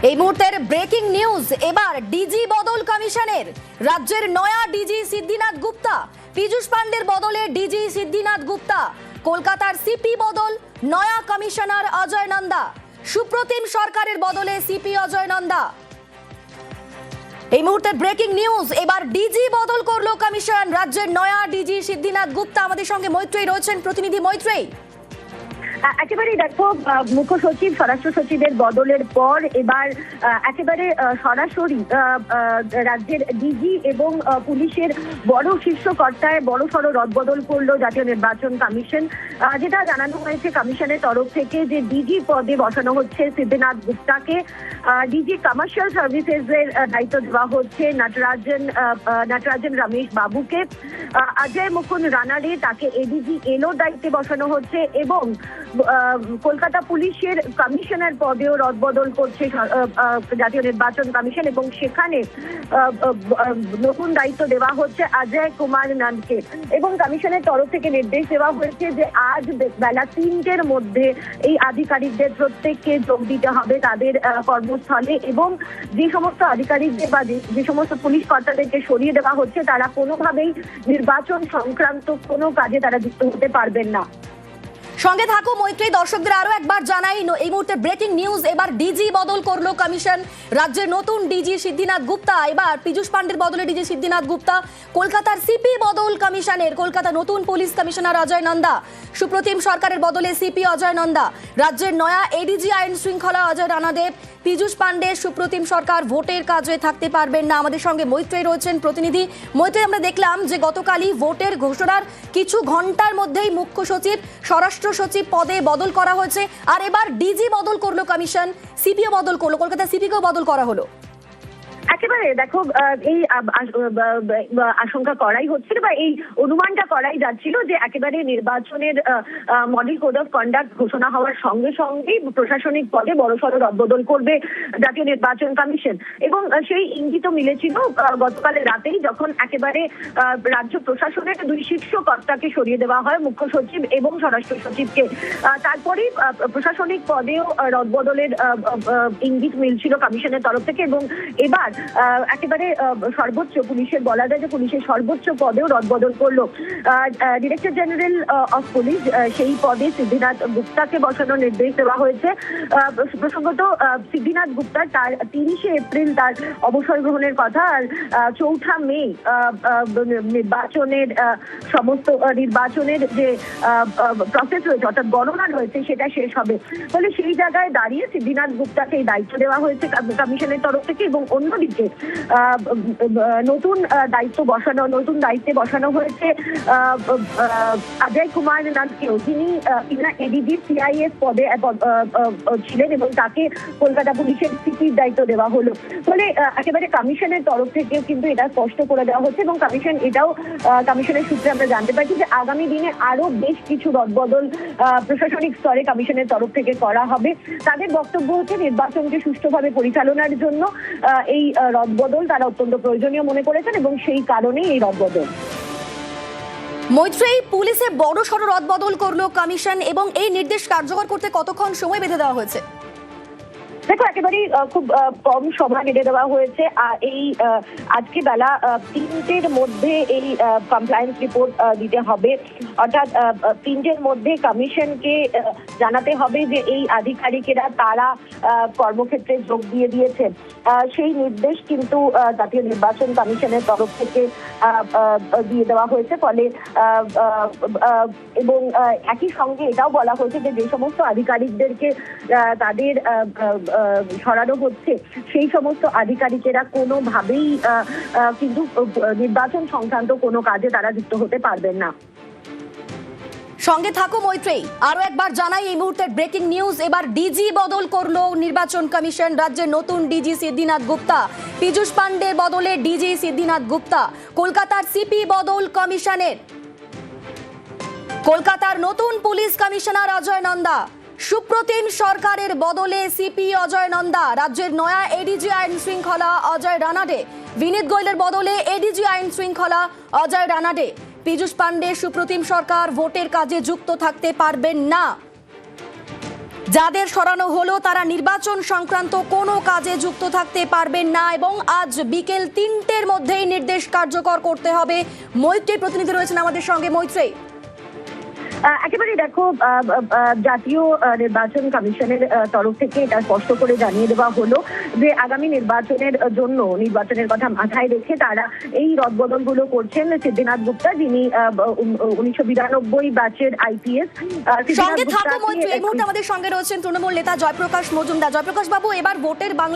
এই মুহূর্তের breaking news, এবার ডিজি বদল কমিশনের। রাজ্যের নয়া ডিজি সিদ্ধিনাথ গুপ্তা, পীযূষ পান্ডের বদলে ডিজি সিদ্ধিনাথ গুপ্তা। কলকাতার সিপি বদল, নয়া কমিশনার অজয় নন্দা। সুপ্রতিম সরকারের বদলে সিপি অজয় নন্দা। এই মুহূর্তের ব্রেকিং নিউজ, এবার ডিজি বদল করলো কমিশন। রাজ্যের নয়া ডিজি সিদ্ধিনাথ গুপ্তা। আমাদের সঙ্গে মৈত্রেয়ী রয়েছেন, প্রতিনিধি মৈত্রেয়ী। একেবারেই দেখো, মুখ্য সচিব স্বরাষ্ট্র সচিবের বদলের পর এবার একেবারে সরাসরি রাজ্যের ডিজি এবং পুলিশের বড় শীর্ষ কর্তায় বড় সড় রদবদল করলো জাতীয় নির্বাচন কমিশন। যেটা জানানো হয়েছে কমিশনের তরফ থেকে যে ডিজি পদে বসানো হচ্ছে সিদ্ধিনাথ গুপ্তাকে, ডিজি কমার্শিয়াল সার্ভিসেস এর দায়িত্ব দেওয়া হচ্ছে নটরাজন রমেশ বাবুকে। অজয় মুকুন্দ রানারে তাকে এডিজি এলো দায়িত্বে বসানো হচ্ছে এবং কলকাতা পুলিশের কমিশনার পদেও রদবদল করছে জাতীয় নির্বাচন কমিশন এবং সেখানে নতুন দায়িত্ব দেওয়া হচ্ছে অজয় কুমার নন্দকে। এবং কমিশনের তরফ থেকে নির্দেশ দেওয়া হয়েছে যে আজ বেলা 3টের মধ্যে এই আধিকারিকদের প্রত্যেককে যোগ দিতে হবে তাদের কর্মস্থলে, এবং যে সমস্ত আধিকারিকদের বা যে সমস্ত পুলিশ কর্তাদেরকে সরিয়ে দেওয়া হচ্ছে তারা কোনোভাবেই নির্বাচন সংক্রান্ত কোনো কাজে তারা যুক্ত হতে পারবেন না। সঙ্গে থাকো মৈত্রী। দর্শকদের আরো একবার জানাই, এই মুহূর্তে ব্রেকিং নিউজ, এবার ডিজি বদল করলো কমিশন। রাজ্যের নতুন ডিজি সিদ্ধিনাথ গুপ্তা, এবার পীযূষ পান্ডের বদলে ডিজি সিদ্ধিনাথ গুপ্তা। কলকাতার সিপি বদল কমিশনের, কলকাতা নতুন পুলিশ কমিশনার অজয় নন্দা। সুপ্রতিম সরকারের বদলে সিপি অজয় নন্দা। রাজ্যের নয়া এডিজি আইন শৃঙ্খলা অজয় রানাদেব। পীযূষ পান্ডে, সুপ্রতিম সরকার ভোটের কাজে থাকতে পারবেন না। আমাদের সঙ্গে মৈত্রেয়ী রয়েছেন, প্রতিনিধি মৈত্রেয়ী। আমরা দেখলাম যে গতকালই ভোটের ঘোষণার কিছু ঘন্টার মধ্যেই মুখ্য সচিব স্বরাষ্ট্র সচিব পদে বদল করা হয়েছে, আর এবার ডিজি বদল করলো কমিশন, সিপিও বদল করলো, কলকাতা সিপিকেও বদল করা হলো। একেবারে দেখো, এই আশঙ্কা করাই হচ্ছিল বা এই অনুমানটা করাই যাচ্ছিল যে একেবারে নির্বাচনের মডেল কোড অফ কন্ডাক্ট ঘোষণা হওয়ার সঙ্গে সঙ্গেই প্রশাসনিক পদে বড়সড় রদবদল করবে জাতীয় নির্বাচন কমিশন। এবং সেই ইঙ্গিত মিলেছিল গতকালের রাতেই, যখন একেবারে রাজ্য প্রশাসনের দুই শীর্ষ কর্তাকে সরিয়ে দেওয়া হয়, মুখ্য সচিব এবং স্বরাষ্ট্র সচিবকে। তারপরেই প্রশাসনিক পদেও রদবদলের ইঙ্গিত মিলছিল কমিশনের তরফ থেকে। এবং এবার একেবারে সর্বোচ্চ পুলিশের, বলা যায় যে পুলিশের সর্বোচ্চ পদেও রদবদল করলো। ডিরেক্টর জেনারেল অফ পুলিশ, সেই পদে সিদ্ধিনাথ গুপ্তাকে বসানোর নির্দেশ দেওয়া হয়েছে। প্রসঙ্গত, সিদ্ধিনাথ গুপ্তা তার 30শে এপ্রিল তার অবসর গ্রহণের কথা, আর 4ঠা মে নির্বাচনের সমস্ত নির্বাচনের যে প্রসেস রয়েছে, অর্থাৎ গণনা রয়েছে, সেটা শেষ হবে। ফলে সেই জায়গায় দাঁড়িয়ে সিদ্ধিনাথ গুপ্তাকে এই দায়িত্ব দেওয়া হয়েছে কমিশনের তরফ থেকে। এবং অন্যদিকে নতুন দায়িত্বে বসানো হয়েছে অজয় কুমার নন্দকেও, যিনি এডিজি সিআইএস পদে ছিলেন এবং তাকে কলকাতা পুলিশের সিপির দায়িত্ব দেওয়া হলো। ফলে একেবারে কমিশনের তরফ থেকে কিন্তু এটা স্পষ্ট করে দেওয়া হচ্ছে এবং কমিশনের সূত্রে আমরা জানতে পারছি যে আগামী দিনে আরো বেশ কিছু রদবদল প্রশাসনিক স্তরে কমিশনের তরফ থেকে করা হবে। তাদের বক্তব্য হচ্ছে নির্বাচনকে সুষ্ঠুভাবে পরিচালনার জন্য এই রদবদল তারা অত্যন্ত প্রয়োজনীয় মনে করেছেন এবং সেই কারণেই এই রদবদল। মৈত্রেয়ী, পুলিশে বড় সড় রদবদল করলো কমিশন এবং এই নির্দেশ কার্যকর করতে কতক্ষণ সময় বেঁধে দেওয়া হয়েছে? দেখো, একেবারেই খুব কম সময় বেঁধে দেওয়া হয়েছে। এই আজকে বেলা 3টের মধ্যে এই কমপ্লায়েন্স রিপোর্ট দিতে হবে, অর্থাৎ 3টের মধ্যে কমিশনকে জানাতে হবে যে এই আধিকারিকেরা তারা কর্মক্ষেত্রে যোগ দিয়ে দিয়েছেন। সেই নির্দেশ কিন্তু জাতীয় নির্বাচন কমিশনের তরফ থেকে দিয়ে দেওয়া হয়েছে। ফলে এবং একই সঙ্গে এটাও বলা হয়েছে যে সমস্ত আধিকারিকদেরকে তাদের সরানো হচ্ছে, সেই সমস্ত আধিকারিকেরা কোনোভাবেই কিন্তু নির্বাচন সংক্রান্ত কোনো কাজে তারা যুক্ত হতে পারবেন না। সঙ্গে থাকো মৈত্রেয়ী। আরো একবার জানাই, এই মুহূর্তের ব্রেকিং নিউজ, এবার ডিজি বদল করলো নির্বাচন কমিশন। রাজ্যের নতুন ডিজি সিদ্ধিনাথ গুপ্তা, পীযূষ পান্ডের বদলে ডিজি সিদ্ধিনাথ গুপ্তা। কলকাতার সিপি বদল কমিশনের, কলকাতার নতুন পুলিশ কমিশনার অজয় নন্দা। সুপ্রতিম সরকারের বদলে সিপি অজয় নন্দা। রাজ্যের নয়া এডিজি আইন শৃঙ্খলা অজয় রানাডে। বিনীত গোয়েলের বদলে এডিজি আইন শৃঙ্খলা অজয় রানাডে। পীযূষ পান্ডে, সুপ্রতিম সরকার ভোটের কাজে যুক্ত থাকতে পারবেন না। যাদের সরানো হলো তারা নির্বাচন সংক্রান্ত কোনো কাজে যুক্ত থাকতে পারবেন না এবং আজ বিকেল 3টের মধ্যেই নির্দেশ কার্যকর করতে হবে। মৈত্রী প্রতিনিধি রয়েছেন আমাদের সঙ্গে। মৈত্রী, একেবারে দেখো, জাতীয় নির্বাচন কমিশনের তরফ থেকে এটা স্পষ্ট করে জানিয়ে দেওয়া হলো যে আগামী নির্বাচনের জন্য নির্বাচনের কথা মাথায় রেখে তারা এই রদবদলগুলো করছেন। সিদ্ধিনাথ গুপ্তা, যিনি 1992 ব্যাচের আইপিএস, সঙ্গে থাকো মৈত্রী। এই মুহূর্তে আমাদের সঙ্গে রয়েছেন তৃণমূল নেতা জয়প্রকাশ মজুমদার। জয়প্রকাশ বাবু, এবার ভোটের বাংলা